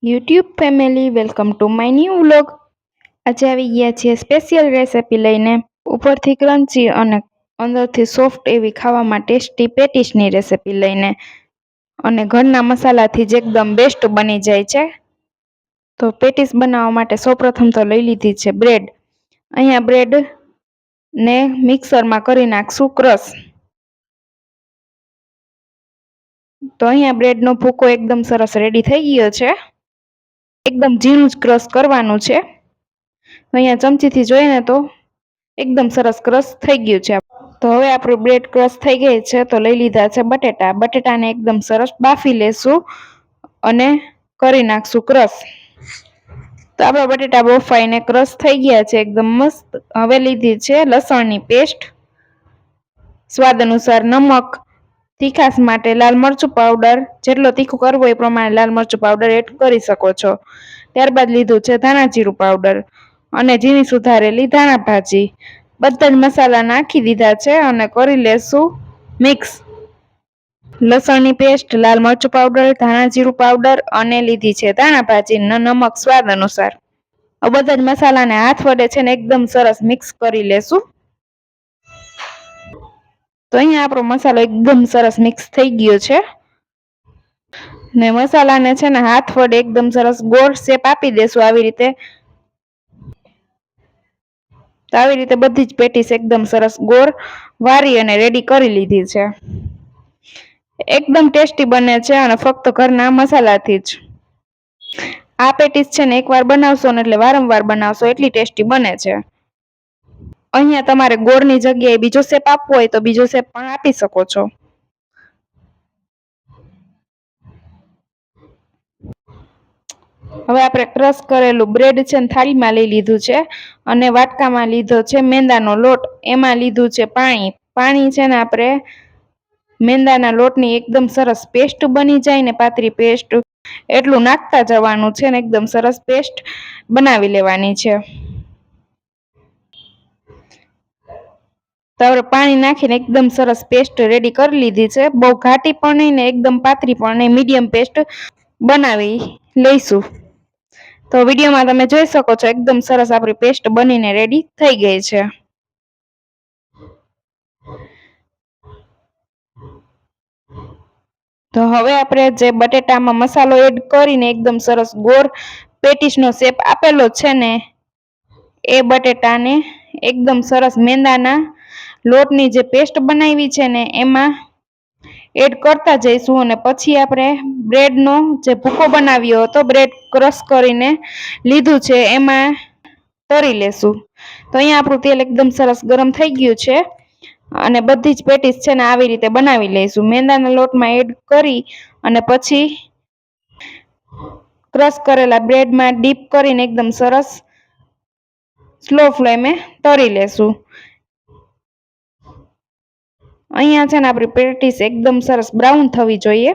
YouTube family welcome to my new vlog. આજે આવી ગયા છીએ સ્પેશિયલ રેસિપી લઈને. ઉપરથી ક્રન્ચી અને અંદરથી સોફ્ટ એવી ખાવામાં ટેસ્ટી પેટીસની રેસિપી લઈને, અને ઘરના મસાલાથી જ એકદમ બેસ્ટ બની જાય છે. તો પેટીસ બનાવવા માટે સૌપ્રથમ તો લઈ લીધી છે બ્રેડ. અહીંયા બ્રેડ ને મિક્સરમાં કરી નાખશું ક્રશ. તો અહીંયા બ્રેડનો ભૂકો એકદમ સરસ રેડી થઈ ગયો છે. એકદમ ઝીણું જ ક્રશ કરવાનું છે. અહીંયા ચમચીથી જોઈએ ને તો એકદમ સરસ ક્રશ થઈ ગયું છે. તો હવે આપણું બ્રેડ ક્રશ થઈ ગઈ છે. તો લઈ લીધા છે બટેટા. બટેટાને એકદમ સરસ બાફી લેશું અને કરી નાખશું ક્રશ. તો આપણા બટેટા બફાઈને ક્રશ થઈ ગયા છે એકદમ મસ્ત. હવે લીધી છે લસણની પેસ્ટ, સ્વાદ અનુસાર નમક, તીખાસ માટે લાલ મરચું પાવડર, જેટલો તીખું કરવું હોય એ પ્રમાણે લાલ મરચું પાવડર એડ કરી શકો છો. ત્યારબાદ લીધું છે ધાણા જીરું પાવડર અને ઝીણી સુધારેલી ધાણા ભાજી. બધા જ મસાલા નાખી દીધા છે અને કરી લેશું મિક્સ. લસણની પેસ્ટ, લાલ મરચું પાવડર, ધાણા જીરું પાવડર અને લીધી છે ધાણા ભાજી, નમક સ્વાદ અનુસાર. બધા જ મસાલાને હાથ વડે છે ને એકદમ સરસ મિક્સ કરી લેશું. તો અહીંયા આપણો મસાલો એકદમ સરસ મિક્સ થઈ ગયો છે ને મસાલાને છે ને હાથ વડે એકદમ સરસ ગોળ શેપ આપી દેશું આવી રીતે. તો આવી રીતે બધી જ પેટીસ એકદમ સરસ ગોળ વારી અને રેડી કરી લીધી છે. એકદમ ટેસ્ટી બને છે અને ફક્ત ઘરના મસાલાથી જ. આ પેટીસ છે ને એકવાર બનાવશો ને એટલે વારંવાર બનાવશો એટલી ટેસ્ટી બને છે. અહીંયા તમારે ગોળની જગ્યાએ બીજો શેપ આપવો હોય તો બીજો શેપ પણ આપી શકો છો. હવે આપણે ક્રશ કરેલું બ્રેડ છે ને થાળીમાં લઈ લીધું છે અને વાટકામાં લીધો છે મેંદાનો લોટ. એમાં લીધું છે પાણી. પાણી છે ને આપણે મેંદાના લોટની એકદમ સરસ પેસ્ટ બની જાય ને પાતળી પેસ્ટ એટલું નાખતા જવાનું છે ને એકદમ સરસ પેસ્ટ બનાવી લેવાની છે. તો આપણે પાણી નાખીને એકદમ સરસ પેસ્ટ રેડી કરી લીધી છે. બહુ ઘાટી પણ નહીં ને એકદમ પાતળી પણ નહીં, મીડિયમ પેસ્ટ બનાવી લઈશું. તો વિડીયોમાં તમે જોઈ શકો છો એકદમ સરસ આપણી પેસ્ટ બનીને રેડી થઈ ગઈ છે. તો હવે આપણે જે બટેટામાં મસાલો એડ કરીને એકદમ સરસ ગોળ પેટીસનો શેપ આપેલો છે ને એ બટેટાને એકદમ સરસ મેંદાના લોટની જે પેસ્ટ બનાવી છે ને એમાં એડ કરતા જઈશું અને પછી આપણે બ્રેડનો જે ભૂકો બનાવ્યો હતો, બ્રેડ ક્રશ કરીને લીધું છે એમાં તરી લેશું. તો અહીંયા આપણું તેલ એકદમ સરસ ગરમ થઈ ગયું છે અને બધી જ પેટીસ છે ને આવી રીતે બનાવી લઈશું. મેંદાના લોટમાં એડ કરી અને પછી ક્રશ કરેલા બ્રેડમાં ડીપ કરીને એકદમ સરસ સ્લો ફ્લેમે તરી લેશું. અહીંયા છે ને આપણી પેટીસ એકદમ સરસ બ્રાઉન થવી જોઈએ.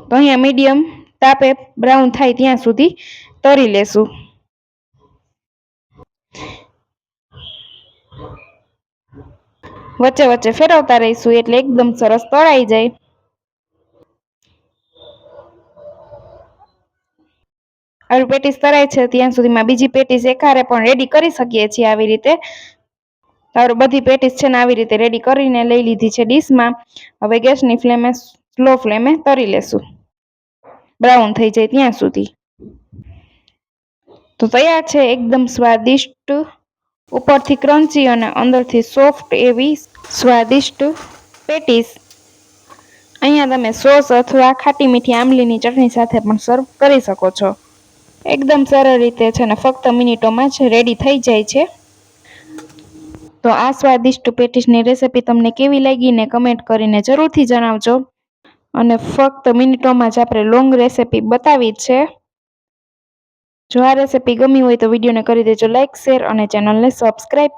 તો અહીંયા મીડિયમ તાપે બ્રાઉન થાય ત્યાં સુધી તરી લેશું. વચ્ચે વચ્ચે ફેરવતા રહીશું એટલે એકદમ સરસ તળાઈ જાય. આવી પેટીસ તળાય છે ત્યાં સુધીમાં બીજી પેટીસ એકારે પણ રેડી કરી શકીએ છીએ આવી રીતે. હવે બધી પેટીસ છે ને આવી રીતે રેડી કરીને લઈ લીધી છે ડીશમાં. હવે ગેસની ફ્લેમે સ્લો ફ્લેમે તરી લેશું બ્રાઉન થઈ જાય ત્યાં સુધી. તો તૈયાર છે એકદમ સ્વાદિષ્ટ, ઉપરથી ક્રન્ચી અને અંદરથી સોફ્ટ એવી સ્વાદિષ્ટ પેટીસ. અહીંયા તમે સોસ અથવા ખાટી મીઠી આમલીની ચટણી સાથે પણ સર્વ કરી શકો છો. એકદમ સરળ રીતે છે ને ફક્ત મિનિટોમાં જ રેડી થઈ જાય છે. તો આ સ્વાદિષ્ટ પેટીસની રેસિપી તમને કેવી લાગી ને કમેન્ટ કરીને જરૂરથી જણાવજો. અને ફક્ત મિનિટોમાં જ આપણે લોંગ રેસિપી બતાવી છે. જો આ રેસિપી ગમી હોય તો વિડીયોને કરી દેજો લાઇક, શેર અને ચેનલને સબસ્ક્રાઈબ.